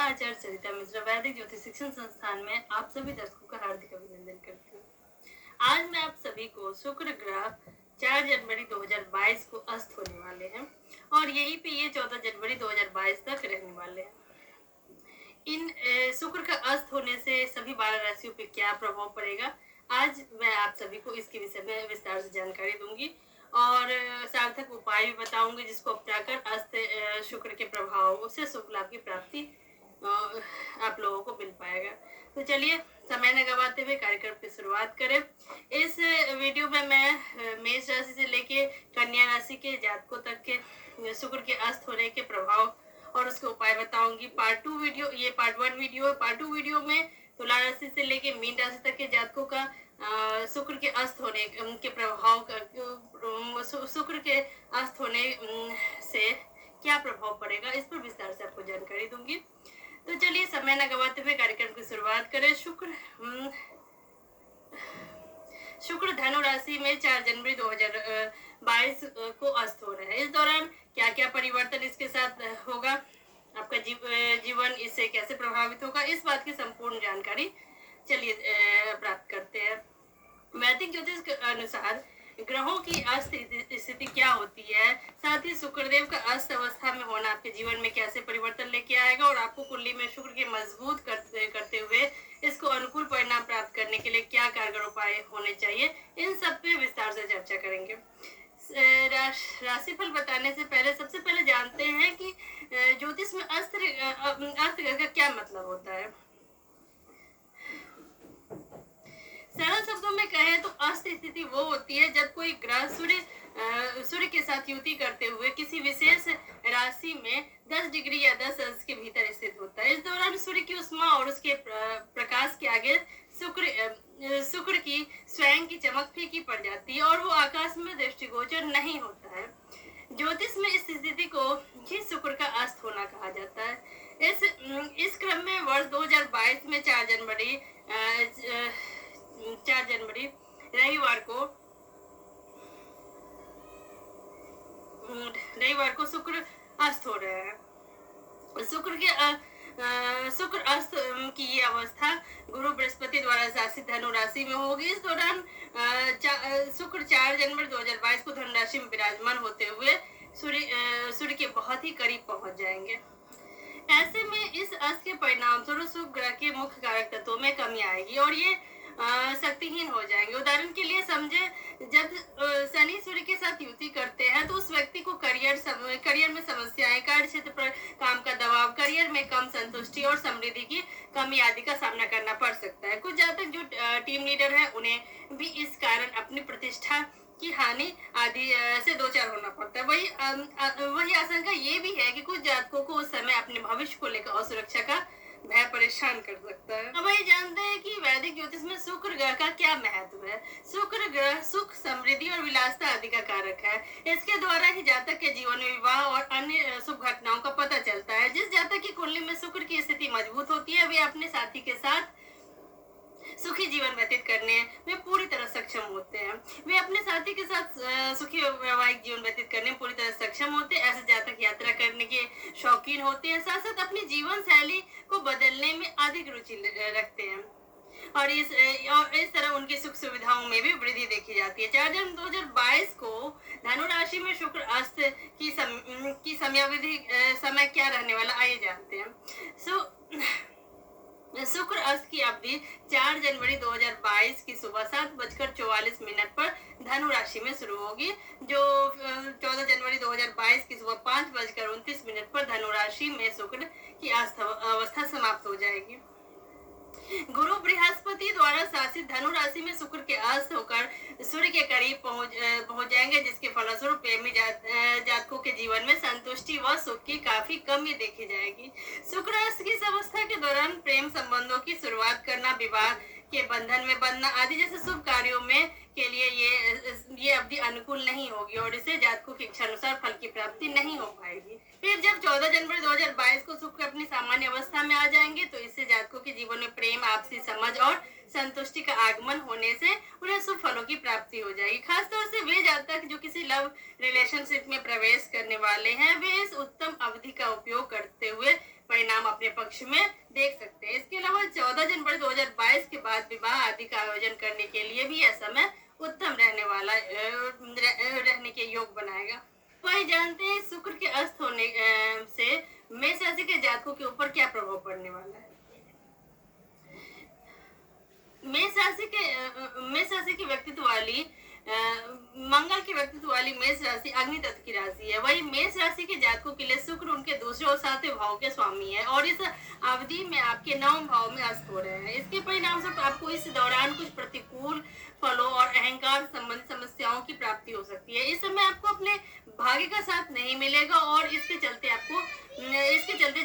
आचार्य सरिता मिश्रा वैदिक ज्योतिष शिक्षण संस्थान में आप सभी दर्शकों का हार्दिक अभिनंदन करती हूँ। आज मैं आप सभी को शुक्र ग्रह 4 जनवरी 2022 को अस्त होने वाले हैं और यहीं पे ये 14 जनवरी 2022 तक रहने वाले हैं। इन शुक्र का अस्त होने से सभी 12 राशियों पे क्या प्रभाव पड़ेगा, आज मैं आप सभी को इसके विषय में विस्तार से जानकारी दूंगी और सार्थक उपाय भी बताऊंगी जिसको अपनाकर अस्त शुक्र के प्रभाव से शुभ लाभ की प्राप्ति आप लोगों को मिल पाएगा। तो चलिए समय न गवाते हुए कार्यक्रम की शुरुआत करें। इस वीडियो में मैं मेष राशि से लेके कन्या राशि के जातकों तक के शुक्र के अस्त होने के प्रभाव और उसके उपाय बताऊंगी। पार्ट 1 वीडियो है। पार्ट 2 वीडियो में तुला राशि से लेके मीन राशि तक के जातकों का शुक्र के अस्त होने के प्रभाव शुक्र के अस्त होने से क्या प्रभाव पड़ेगा, इस पर विस्तार से आपको जानकारी दूंगी। तो चलिए समय न गवाते हुए कार्यक्रम की शुरुआत करें। शुक्र धनु राशि में 4 जनवरी 2022 को अस्त हो रहा है। इस दौरान क्या क्या परिवर्तन इसके साथ होगा, आपका जीवन इससे कैसे प्रभावित होगा, इस बात की संपूर्ण जानकारी चलिए प्राप्त करते हैं। वैदिक ज्योतिष के अनुसार ग्रहों की अस्त स्थिति क्या होती है, साथ ही शुक्रदेव का अस्त अवस्था में होना आपके जीवन में कैसे परिवर्तन लेके आएगा और आपको कुंडली में शुक्र के मजबूत करते हुए इसको अनुकूल परिणाम प्राप्त करने के लिए क्या कारगर उपाय होने चाहिए, इन सब पे विस्तार से चर्चा करेंगे। राशिफल बताने से पहले सबसे पहले जानते हैं कि ज्योतिष में अस्त ग्रह का क्या मतलब होता है। सरल शब्दों में कहें तो अस्त स्थिति वो होती है जब कोई ग्रह सूर्य के साथ युति करते हुए किसी विशेष राशि में 10 डिग्री या 10 अंश के भीतर स्थित होता है। इस दौरान सूर्य की उष्मा और उसके प्रकाश के आगे शुक्र की स्वयं की चमक फीकी पड़ जाती है और वो आकाश में दृष्टिगोचर नहीं होता है। ज्योतिष में इस स्थिति को ही शुक्र का अस्त होना कहा जाता है। इस क्रम में वर्ष 2022 में 4 जनवरी रविवार को शुक्र अस्त हो रहे हैं। शुक्र अस्त की ये अवस्था गुरु बृहस्पति द्वारा शासित धनु राशि में होगी। इस दौरान शुक्र 4 जनवरी 2022 को धनु राशि में विराजमान होते हुए सूर्य के बहुत ही करीब पहुंच जाएंगे। ऐसे में इस अस्त के परिणाम स्वरूप शुक्र ग्रह के मुख्य कारक तत्वों में कमी आएगी और ये शक्तिहीन हो जाएंगे। उदाहरण के लिए समझे, जब शनि सूर्य के साथ युति करते हैं तो उस व्यक्ति को करियर में समस्याएं, कार्य क्षेत्र पर काम का दबाव, करियर में कम संतुष्टि और समृद्धि की कमी आदि का सामना करना पड़ सकता है। कुछ जातक जो टीम लीडर है उन्हें भी इस कारण अपनी प्रतिष्ठा की हानि आदि से दो चार होना पड़ता है। वही आशंका ये भी है कि कुछ जातकों को उस समय अपने भविष्य को लेकर असुरक्षा का भय परेशान कर सकता है। अब वही जानते हैं कि वैदिक ज्योतिष में शुक्र ग्रह का क्या महत्व है। शुक्र ग्रह सुख, समृद्धि और विलासता आदि का कारक है। इसके द्वारा ही जातक के जीवन में विवाह और अन्य शुभ घटनाओं का पता चलता है। जिस जातक की कुंडली में शुक्र की स्थिति मजबूत होती है वे अपने साथी के साथ सुखी जीवन व्यतीत करने में पूरी तरह सक्षम होते हैं। वे अपने साथी के साथ सुखी वैवाहिक जीवन व्यतीत करने में पूरी तरह सक्षम होते हैं। ऐसे जातक यात्रा करने के शौकीन होते हैं, साथ साथ अपनी जीवन शैली को बदलने में अधिक रुचि रखते हैं और इस तरह उनकी सुख सुविधाओं में भी वृद्धि देखी जाती है। 4 जनवरी 2022 को धनु राशि में शुक्र अस्त की समयावधि समय क्या रहने वाला, आइए जानते हैं। शुक्र अस्त की अवधि 4 जनवरी 2022 की सुबह 7:44 पर धनु राशि में शुरू होगी, जो 14 जनवरी 2022 की सुबह 5:29 पर धनु राशि में शुक्र की अवस्था समाप्त हो जाएगी। गुरु बृहस्पति द्वारा शासित धनु राशि में शुक्र के अस्त होकर सूर्य के करीब पहुंच जाएंगे, जिसके फलस्वरूप प्रेमी जातकों के जीवन में संतुष्टि व सुख की काफी कमी देखी जाएगी। शुक्र अस्त की इस अवस्था के दौरान प्रेम संबंधों की शुरुआत करना, विवाह के बंधन में बंधना आदि जैसे शुभ कार्यों में के लिए ये अवधि अनुकूल नहीं होगी और इससे जातकों की इच्छा अनुसार फल की प्राप्ति नहीं हो पाएगी। फिर जब 14 जनवरी 2022 को शुक्र अपनी सामान्य अवस्था में आ जाएंगे तो इससे जातकों के जीवन में प्रेम, आपसी समझ और संतुष्टि का आगमन होने से उन्हें शुभ फलों की प्राप्ति हो जाएगी। खासतौर से वे जातक जो किसी लव रिलेशनशिप में प्रवेश करने वाले हैं वे इस उत्तम अवधि का उपयोग करते हुए परिणाम अपने पक्ष पक्ष में देख सकते हैं। इसके अलावा 14 जनवरी 2022 के बाद विवाह आदि का आयोजन करने के लिए भी यह समय उत्तम रहने के योग बनाएगा। वही जानते हैं शुक्र के अस्त होने से मेष राशि के जातकों के ऊपर क्या प्रभाव पड़ने वाला है। मेष राशि की व्यक्तित्व वाली मंगल के व्यक्तित्व वाली मेष राशि अग्नि तत्व की राशि है। वही मेष राशि के जातकों के लिए शुक्र उनके दूसरे और सातवें भाव के स्वामी है और इस अवधि में आपके 9वें भाव में अस्त हो रहे हैं। इसके परिणाम स्वरूप आपको इस दौरान कुछ प्रतिकूल फलों और अहंकार संबंधी समस्याओं की प्राप्ति हो सकती है। इस समय आपको अपने भाग्य का साथ नहीं मिलेगा और इसके चलते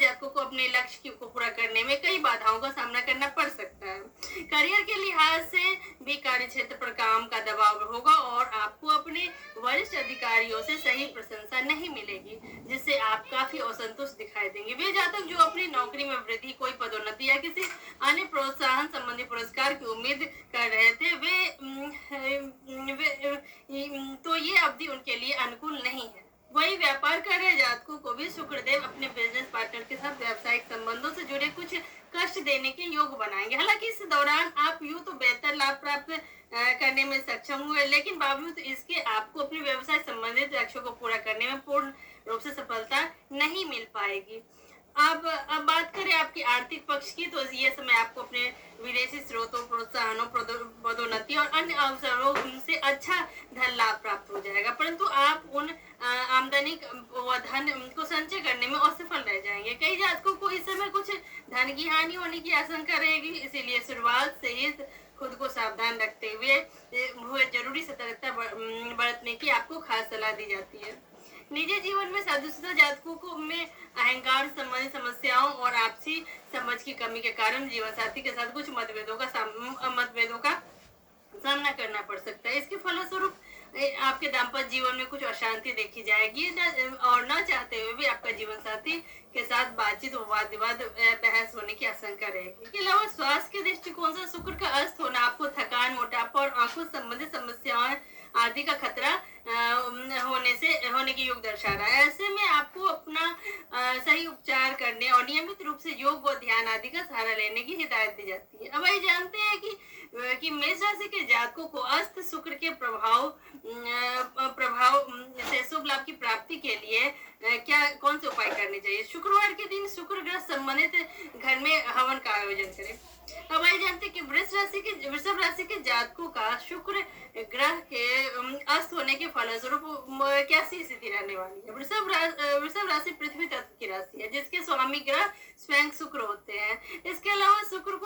जातकों को अपने लक्ष्य को पूरा करने में कई बाधाओं का सामना करना पड़ सकता है। करियर के लिहाज से भी कार्य क्षेत्र पर काम का दबाव होगा और आपको अपने वरिष्ठ अधिकारियों से सही प्रशंसा नहीं मिलेगी, जिससे आप काफी असंतुष्ट दिखाई देंगे। वे जातक जो अपनी नौकरी में वृद्धि, कोई पदोन्नति या किसी अन्य प्रोत्साहन संबंधी पुरस्कार की उम्मीद कर रहे थे, तो ये अवधि उनके लिए अनुकूल नहीं है। वही व्यापार कर रहे जातकों को भी शुक्रदेव अपने बिजनेस पार्टनर के साथ व्यावसायिक संबंधों से जुड़े कुछ कष्ट देने के योग बनाएंगे। हालांकि इस दौरान आप यूं तो बेहतर लाभ प्राप्त करने में सक्षम हुए, लेकिन बावजूद इसके आपको अपने व्यवसाय संबंधित लक्ष्यों को पूरा करने में पूर्ण रूप से सफलता नहीं मिल पाएगी। अब बात करें आपकी आर्थिक पक्ष की, तो ये समय आपको अपने विदेशी स्रोतों, प्रोत्साहनों, पदोन्नति और अन्य अवसरों से अच्छा धन लाभ प्राप्त हो जाएगा, परंतु आप उन आमदनी व धन को संचय करने में असफल रह जाएंगे। कई जातकों को इस समय कुछ धन की हानि होने की आशंका रहेगी, इसीलिए शुरुआत से ही खुद को सावधान रखते हुए जरूरी सतर्कता बरतने की आपको खास सलाह दी जाती है। निजी जीवन में साधुशुदा जातकों को में अहंकार संबंधी समस्याओं और आपसी समझ की कमी के कारण जीवन साथी के साथ कुछ मतभेदों का सामना करना पड़ सकता है। इसके फलस्वरूप आपके दाम्पत्य जीवन में कुछ अशांति देखी जाएगी और न चाहते हुए भी आपका जीवन साथी के साथ बातचीत और वाद विवाद बहस होने की आशंका रहेगी। इसके अलावा स्वास्थ्य के दृष्टिकोण से शुक्र का अस्त होना आपको थकान, मोटापा और आंखों संबंधित समस्याएं आदि का खतरा होने की योग दर्शा रहा है। ऐसे में आपको अपना सही उपचार करने और नियमित रूप से योग व ध्यान आदि का सहारा लेने की हिदायत दी जाती है। अब वही जानते हैं कि मेष राशि के जातकों को अस्त शुक्र के प्रभाव से शुभ लाभ की प्राप्ति के लिए कौन से उपाय करने चाहिए। शुक्रवार के दिन शुक्र ग्रह संबंधित घर में हवन का आयोजन करें। अब वही जानते हैं कि वृषभ राशि के जातकों का शुक्र ग्रह के अस्त होने के फलस्वरूप कैसी स्थिति रहने वाली है। वृषभ राशि पृथ्वी तत्व की राशि है, जिसके स्वामी ग्रह स्वयं शुक्र होते हैं। इसके अलावा शुक्र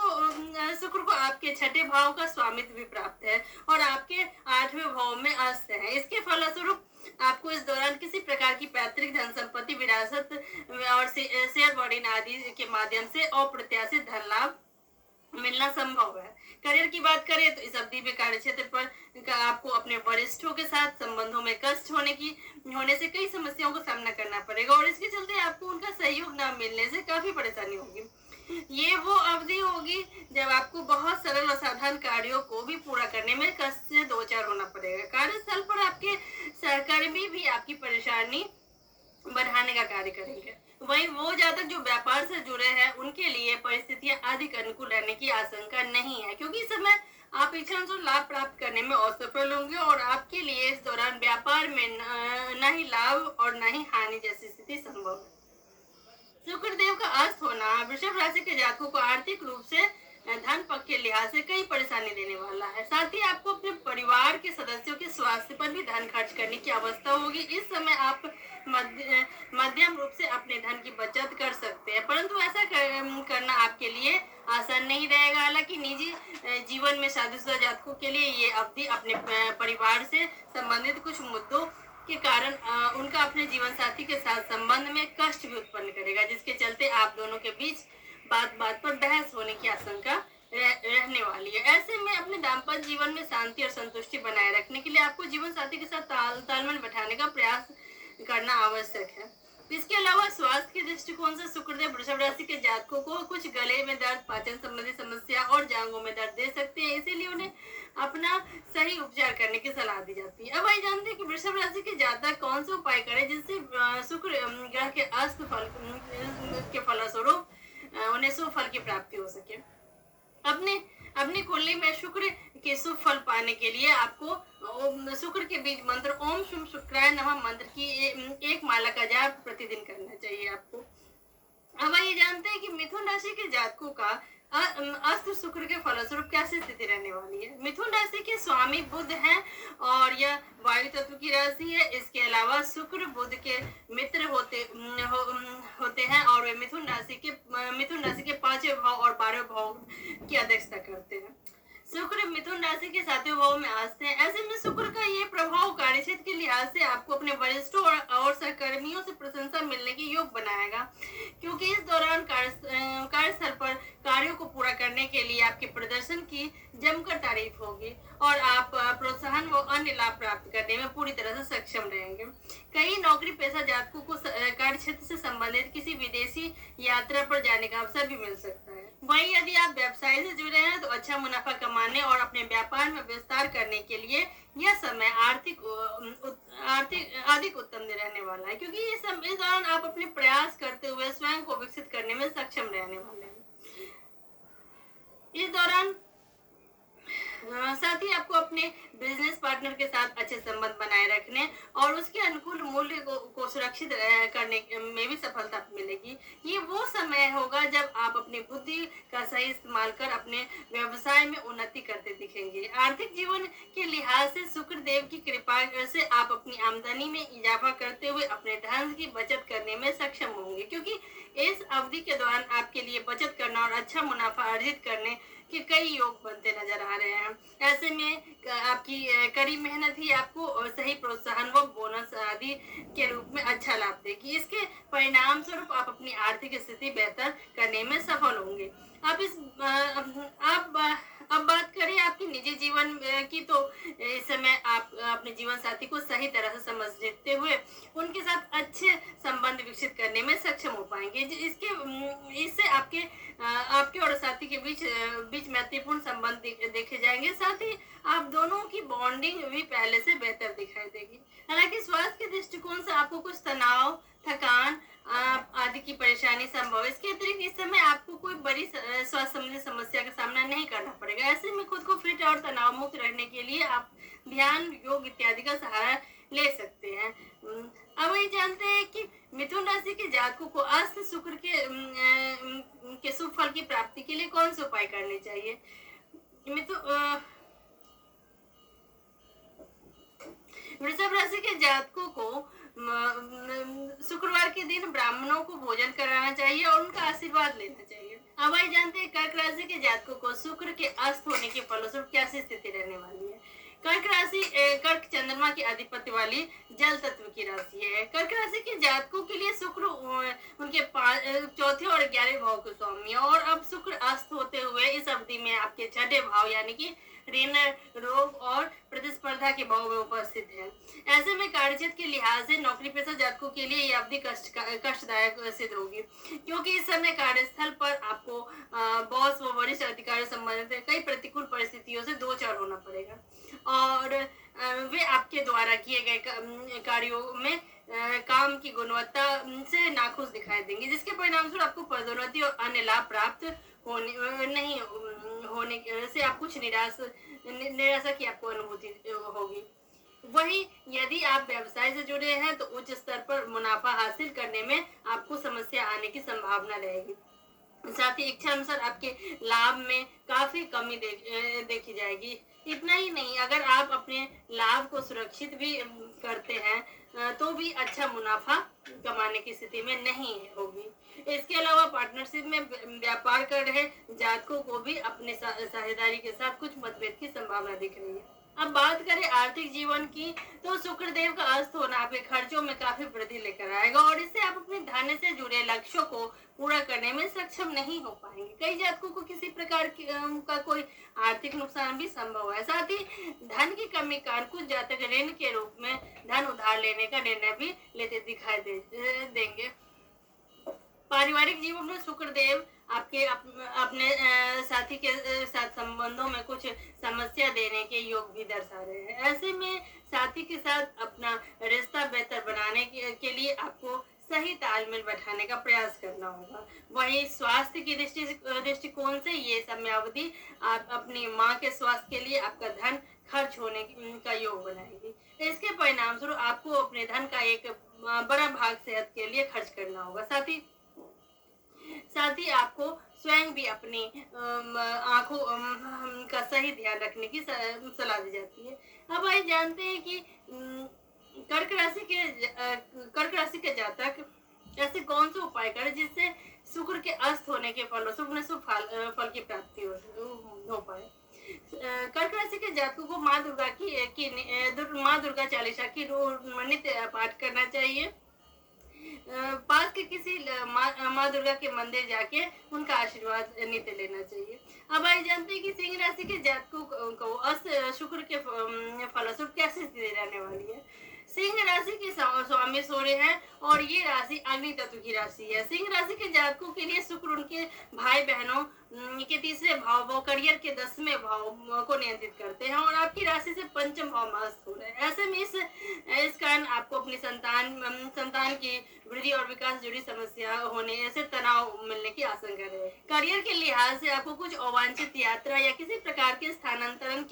को आपके 6ठे भाव का स्वामित्व भी प्राप्त है और आपके 8वें भाव में अस्त है। इसके फलस्वरूप आपको इस दौरान किसी प्रकार की पैतृक धन संपत्ति, विरासत और शेयर बाड़ी आदि के माध्यम से अप्रत्याशित धन लाभ मिलना संभव है। करियर की बात करें तो इस अवधि में कार्य क्षेत्र पर आपको अपने वरिष्ठों के साथ संबंधों में कष्ट होने से कई समस्याओं का सामना करना पड़ेगा और इसके चलते आपको उनका सहयोग न मिलने से काफी परेशानी होगी। ये वो अवधि होगी जब आपको बहुत सरल और साधारण कार्यों को भी पूरा करने में कष्ट से दो चार होना पड़ेगा। कार्यस्थल पर आपके सहकर्मी भी आपकी परेशानी बढ़ाने का कार्य करेंगे। वहीं वो जातक जो व्यापार से जुड़े हैं उनके लिए परिस्थितियां अधिक अनुकूल रहने की आशंका नहीं है, क्योंकि इस समय आप इच्छा अनुसार लाभ प्राप्त करने में असफल होंगे और आपके लिए इस दौरान व्यापार में न ही लाभ और न ही हानि जैसी स्थिति संभव है। शुक्रदेव का अस्त होना वृषभ राशि के जातकों को आर्थिक रूप से धन पक्ष के लिहाज से कई परेशानी देने वाला है। साथ ही आपको अपने परिवार के सदस्यों के स्वास्थ्य पर भी धन खर्च करने की अवस्था होगी। इस समय आप मध्यम रूप से अपने धन की बचत कर सकते हैं, परंतु ऐसा करना आपके लिए आसान नहीं रहेगा। हालांकि निजी जीवन में शादीशुदा जातकों के लिए ये अवधि अपने परिवार से संबंधित कुछ मुद्दों के कारण उनका अपने जीवन साथी के साथ संबंध में कष्ट भी उत्पन्न करेगा, जिसके चलते आप दोनों के बीच बात पर बहस होने की आशंका रहने वाली है। ऐसे में अपने दाम्पत्य जीवन में शांति और संतुष्टि बनाए रखने के लिए आपको जीवन साथी के साथ तालमेल बैठाने का प्रयास करना आवश्यक है। इसके अलावा स्वास्थ्य के दृष्टिकोण से शुक्रदेव वृषभ राशि के जातकों को कुछ गले में दर्द, पाचन संबंधी समस्या और जांघों में दर्द दे सकते हैं, इसीलिए उन्हें अपना सही उपचार करने की सलाह दी जाती है। अब वही जानते हैं कि वृषभ राशि के जातक कौन से उपाय करें जिससे शुक्र ग्रह के अस्त के फलस्वरूप अपने शुभ फल की प्राप्ति हो सके। अपने अपनी कुंडली में शुक्र के शुभ फल पाने के लिए आपको शुक्र के बीज मंत्र ओम शुभ शुक्राय नमः मंत्र की एक माला का जाप प्रतिदिन करना चाहिए आपको। अब आइए जानते हैं कि मिथुन राशि के जातकों का अस्त्र शुक्र के फलस्वरूप कैसी स्थिति रहने वाली है। मिथुन राशि के स्वामी बुध हैं और यह वायु तत्व की राशि है। इसके अलावा शुक्र बुध के मित्र होते हैं और वे मिथुन राशि के 5वें भाव और 12वें भाव की अध्यक्षता करते हैं। शुक्र मिथुन राशि के 7वें भाव में आस्ते हैं। ऐसे में शुक्र का ये प्रभाव कार्यक्षेत्र के लिहाज से आपको अपने वरिष्ठों और सहकर्मियों से प्रशंसा मिलने के योग बनाएगा, क्योंकि इस दौरान कार्यस्थल पर कार्यों को पूरा करने के लिए आपके प्रदर्शन की जमकर तारीफ होगी और आप प्रोत्साहन व अन्य लाभ प्राप्त करने में पूरी तरह से सक्षम रहेंगे। कई नौकरी पेशा जातकों को कार्य क्षेत्र से संबंधित किसी विदेशी यात्रा पर जाने का अवसर भी मिल सकता है। वहीं यदि आप व्यवसाय से जुड़े हैं तो अच्छा मुनाफा कमाने और अपने व्यापार में विस्तार करने के लिए यह समय आर्थिक अधिक उत्तम रहने वाला है, क्योंकि इस दौरान आप अपने प्रयास करते हुए स्वयं को विकसित करने में सक्षम रहने वाले हैं। इस दौरान साथ ही आपको अपने बिजनेस पार्टनर के साथ अच्छे संबंध बनाए रखने और उसके अनुकूल मूल्य को सुरक्षित करने में भी सफलता मिलेगी। ये वो समय होगा जब आप अपनी बुद्धि का सही इस्तेमाल कर अपने व्यवसाय में उन्नति करते दिखेंगे। आर्थिक जीवन के लिहाज से शुक्र देव की कृपा से आप अपनी आमदनी में इजाफा करते हुए अपने धन की बचत करने में सक्षम होंगे, क्योंकि इस अवधि के दौरान आपके लिए बचत करना और अच्छा मुनाफा अर्जित करने के कई योग बनते नजर आ रहे हैं। ऐसे में आपकी कड़ी मेहनत ही आपको सही प्रोत्साहन व बोनस आदि के रूप में अच्छा लाभ देगी। इसके परिणाम स्वरूप आप अपनी आर्थिक स्थिति बेहतर करने में सफल होंगे। अब बात करें आपके निजी जीवन की, तो इस समय आप अपने जीवन साथी को सही तरह से समझते हुए उनके साथ अच्छे संबंध विकसित करने में सक्षम हो पाएंगे। इससे आपके और साथी के बीच मैत्रीपूर्ण संबंध देखे जाएंगे। साथ ही आप दोनों की बॉन्डिंग भी पहले से बेहतर दिखाई देगी। हालांकि स्वास्थ्य के दृष्टिकोण से आपको कुछ तनाव, थकान आदि की परेशानी संभव है। इसके अतिरिक्त इस समय आपको कोई बड़ी स्वास्थ्य संबंधी समस्या का सामना नहीं करना पड़ेगा। ऐसे में खुद को फिट और तनाव मुक्त रहने के लिए आप ध्यान, योग इत्यादि का सहारा ले सकते हैं। अब ये जानते हैं कि मिथुन राशि के जातकों को अस्त्र शुक्र के शुभ फल की प्राप्ति के लिए कौन से उपाय करने चाहिए। वृषभ राशि के जातकों को शुक्रवार के दिन ब्राह्मणों को भोजन कराना चाहिए और उनका आशीर्वाद लेना चाहिए। अब आइए जानते हैं कर्क राशि के जातकों को शुक्र के अस्त होने के फलस्वरूप कैसी स्थिति रहने वाली है। कर्क चंद्रमा की अधिपति वाली जल तत्व की राशि है। कर्क राशि के जातकों के लिए शुक्र उनके 4थे और 11वें भाव के स्वामी है और अब शुक्र अस्त होते हुए इस अवधि में आपके 6ठे भाव यानी कि ऋण, रोग और प्रतिस्पर्धा के भाव में उपस्थित है। ऐसे में कार्यक्षेत्र के लिहाज से नौकरी पेशा जातकों के लिए यह अवधि कष्टदायक सिद्ध होगी, क्योंकि इस समय कार्यस्थल पर आपको बॉस व वरिष्ठ अधिकारियों संबंधित कई प्रतिकूल परिस्थितियों से दो चार होना पड़ेगा और वे आपके द्वारा किए गए कार्यों में काम की गुणवत्ता से नाखुश दिखाई देंगे, जिसके परिणाम स्वरूप आपको पदोन्नति और अन्य लाभ प्राप्त होने से आप कुछ निराशा की आपको अनुभूति होगी। वहीं यदि आप व्यवसाय से जुड़े हैं तो उच्च स्तर पर मुनाफा हासिल करने में आपको समस्या आने की संभावना रहेगी। साथ ही इच्छा अनुसार आपके लाभ में काफी कमी देखी जाएगी। इतना ही नहीं, अगर आप अपने लाभ को सुरक्षित भी करते हैं तो भी अच्छा मुनाफा कमाने की स्थिति में नहीं होगी। इसके अलावा पार्टनरशिप में व्यापार कर रहे जातकों को भी अपने साझेदारी के साथ कुछ मतभेद की संभावना दिख रही है। अब बात करें आर्थिक जीवन की, तो शुक्र देव का अस्त होना आपके खर्चों में काफी वृद्धि लेकर आएगा और इससे आप अपने धन से जुड़े लक्ष्यों को पूरा करने में सक्षम नहीं हो पाएंगे। कई जातकों को किसी प्रकार का कोई आर्थिक नुकसान भी संभव है। साथ ही धन की कमी के कारण कुछ जातक ऋण के रूप में धन उधार लेने का निर्णय भी लेते दिखाई देंगे। पारिवारिक जीवन में शुक्र देव आपके अपने साथी के साथ संबंधों में कुछ समस्या देने के योग भी दर्शा रहे हैं। ऐसे में साथी के साथ अपना रिश्ता बेहतर बनाने के लिए आपको सही तालमेल बैठाने का प्रयास करना होगा। वहीं स्वास्थ्य की दृष्टिकोण से ये समयावधि आप अपनी माँ के स्वास्थ्य के लिए आपका धन खर्च होने का योग बनाएगी। इसके परिणाम स्वरूप आपको अपने धन का एक बड़ा भाग सेहत के लिए खर्च करना होगा। साथ ही आपको स्वयं भी अपनी आंखों का सही ध्यान रखने की सलाह दी जाती है। अब आइए जानते हैं कि कर्क राशि के जातक ऐसे कौन से उपाय करें जिससे शुक्र के अस्त होने के फलस्वरूप उन्हें शुभ फल की प्राप्ति हो पाए। कर्क राशि के जातकों को माँ दुर्गा माँ दुर्गा चालीसा की नित्य पाठ करना चाहिए। पास के किसी माँ दुर्गा के मंदिर जाके उनका आशीर्वाद नित्य लेना चाहिए। अब आइए जानते हैं कि सिंह राशि के जातकों को अस्त शुक्र के फलस्वरूप कैसी स्थिति रहने वाली है। सिंह राशि के स्वामी सूर्य है और ये राशि अग्नि तत्व की राशि है। सिंह राशि के जातकों के लिए शुक्र उनके भाई बहनों के तीसरे भाव करियर के 10वें भाव को नियंत्रित करते हैं और आपकी राशि से पंचम भाव मस्त हो रहे हैं। ऐसे में इस कारण आपको अपनी संतान की वृद्धि और विकास जुड़ी समस्या होने से तनाव मिलने की आशंका है। करियर के लिहाज से आपको कुछ अवांछित यात्रा या किसी प्रकार के स्थानांतरण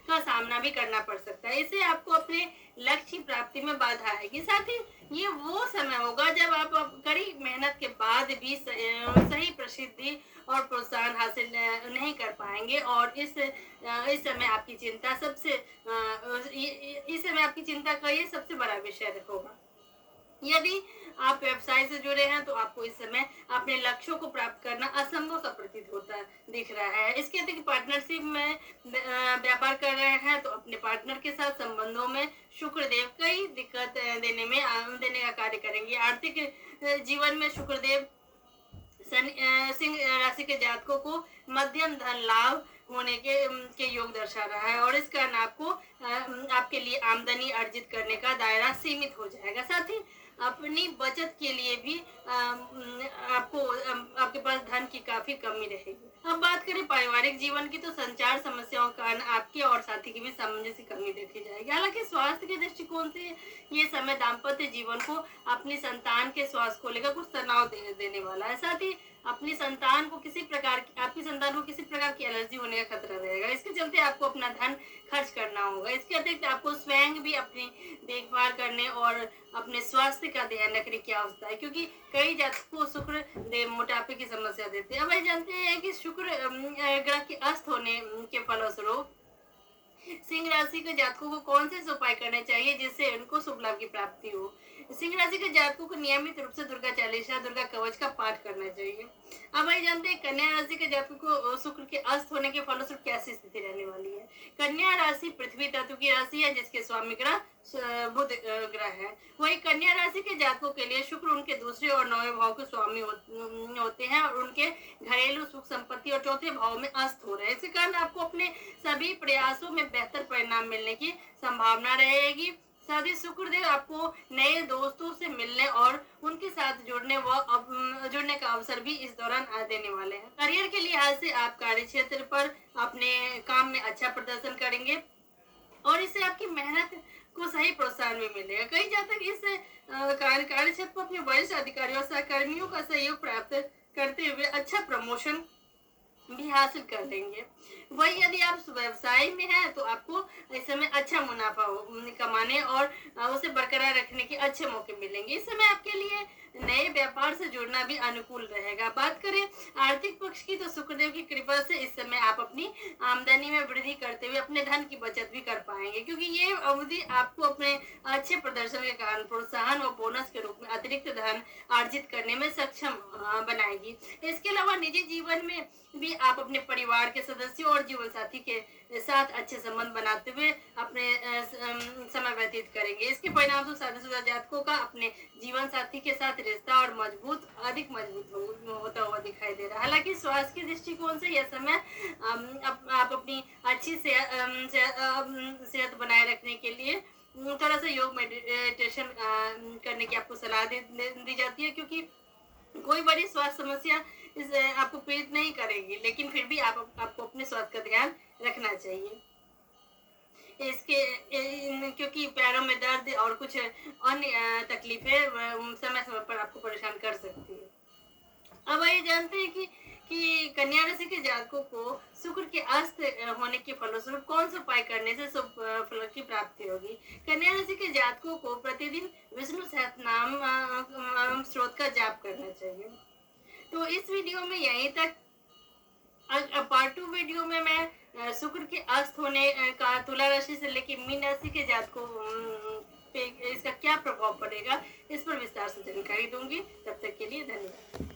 का सामना भी करना पड़ सकता है। इससे आपको अपने लक्ष्य प्राप्ति में बाधा आएगी। साथ ही ये वो समय होगा जब आप कड़ी मेहनत के बाद भी सही प्रसिद्धि और प्रोत्साहन हासिल नहीं कर पाएंगे और इस समय आपकी चिंता का ये सबसे बड़ा विषय होगा। यदि आप व्यवसाय से जुड़े हैं तो आपको इस समय अपने लक्ष्यों को प्राप्त करना असंभव सा प्रतीत होता दिख रहा है। इसके अतिरिक्त पार्टनरशिप में व्यापार कर रहे हैं तो अपने पार्टनर के साथ संबंधों में शुक्रदेव कई दिक्कत देने का कार्य करेंगे। आर्थिक जीवन में शुक्रदेव सिंह राशि के जातकों को मध्यम धन लाभ होने के योग दर्शा रहा है और इस कारण आपके लिए आमदनी अर्जित करने का दायरा सीमित हो जाएगा। साथ ही अपनी बचत के लिए भी आपके पास धन की काफी कमी रहेगी। अब बात करें पारिवारिक जीवन की तो संचार समस्याओं के कारण आपके और साथी की भी सामंजस्य कमी देखी जाएगी। हालांकि स्वास्थ्य के दृष्टिकोण से ये समय दाम्पत्य जीवन को अपनी संतान के स्वास्थ्य को लेकर कुछ तनाव देने वाला है। साथ ही आपकी संतान को किसी प्रकार की एलर्जी होने का खतरा रहेगा। इसके चलते आपको अपना धन खर्च करना होगा। इसके अतिरिक्त आपको स्वयं भी अपनी देखभाल करने और अपने स्वास्थ्य का ध्यान रखने की आवश्यकता है क्योंकि कई जातकों को शुक्र देव मोटापे की समस्या देते हैं। अब हम जानते हैं कि शुक्र ग्रह के अस्त होने के फलस्वरूप सिंह राशि के जातकों को कौन से उपाय करने चाहिए जिससे उनको शुभ लाभ की प्राप्ति हो। सिंह राशि के जातकों को नियमित रूप से दुर्गा चालीसा दुर्गा कवच का पाठ करना चाहिए। अब आइए जानते हैं कन्या राशि के जातकों को शुक्र के अस्त होने के फलस्वरूप कैसी स्थिति रहने वाली है। कन्या राशि पृथ्वी तत्व की राशि है जिसके स्वामी ग्रह बुध ग्रह है। वही कन्या राशि के जातकों के लिए शुक्र उनके दूसरे और 9वें भाव के स्वामी होते हैं और उनके घरेलू सुख संपत्ति और चौथे भाव में अस्त हो रहे हैं। इसी कारण आपको अपने सभी प्रयासों में बेहतर परिणाम मिलने की संभावना रहेगी। साथ ही शुक्रदेव आपको नए दोस्तों से मिलने और उनके साथ जुड़ने का अवसर भी इस दौरान देने वाले हैं। करियर के लिहाज से आप कार्य क्षेत्र पर अपने काम में अच्छा प्रदर्शन करेंगे और इससे आपकी मेहनत को सही प्रोत्साहन भी मिलेगा। कई जातक इस कार्य क्षेत्र पर अपने वरिष्ठ अधिकारियों और सहकर्मियों का सहयोग प्राप्त करते हुए अच्छा प्रमोशन भी हासिल कर लेंगे। वही यदि आप व्यवसाय में हैं तो आपको इस समय अच्छा मुनाफा कमाने और उसे बरकरार रखने के अच्छे मौके मिलेंगे। इस समय आपके लिए नए व्यापार से जुड़ना भी अनुकूल रहेगा। बात करें आर्थिक पक्ष की तो शुक्रदेव की कृपा से इस समय आप अपनी आमदनी में वृद्धि करते हुए अपने धन की बचत भी कर पाएंगे क्योंकि ये अवधि आपको अपने अच्छे प्रदर्शन के कारण प्रोत्साहन और बोनस के रूप में अतिरिक्त धन अर्जित करने में सक्षम बनाएगी। इसके अलावा निजी जीवन में भी आप अपने परिवार के सदस्यों और जीवन साथी के साथ अच्छे संबंध बनाते हुए अपने समय व्यतीत करेंगे। इसके परिणाम शादीशुदा जातकों का अपने जीवन साथी के साथ रिश्ता और अधिक मजबूत होता हुआ दिखाई दे रहा है। हालांकि स्वास्थ्य के दृष्टिकोण से यह समय आप अपनी अच्छी सेहत बनाए रखने के लिए थोड़ा सा योग मेडिटेशन करने की आपको सलाह दी जाती है क्योंकि कोई बड़ी स्वास्थ्य समस्या आपको पीड़ित नहीं करेगी लेकिन फिर भी आपको अपने स्वास्थ्य का ध्यान रखना चाहिए। क्योंकि पैरों में दर्द और कुछ अन्य तकलीफें समय समय पर आपको परेशान कर सकती है। अब आइए जानते हैं कि कन्या राशि के जातकों को शुक्र के अस्त होने के फलस्वरूप कौन सा उपाय करने से शुभ फल की प्राप्ति होगी। कन्या राशि के जातकों को प्रतिदिन विष्णु सहस्त्रनाम स्रोत का जाप करना चाहिए। तो इस वीडियो में यहीं तक। पार्ट 2 वीडियो में मैं शुक्र के अस्त होने का तुला राशि से लेकर मीन राशि के जातकों पे इसका क्या प्रभाव पड़ेगा इस पर विस्तार से जानकारी दूंगी। तब तक के लिए धन्यवाद।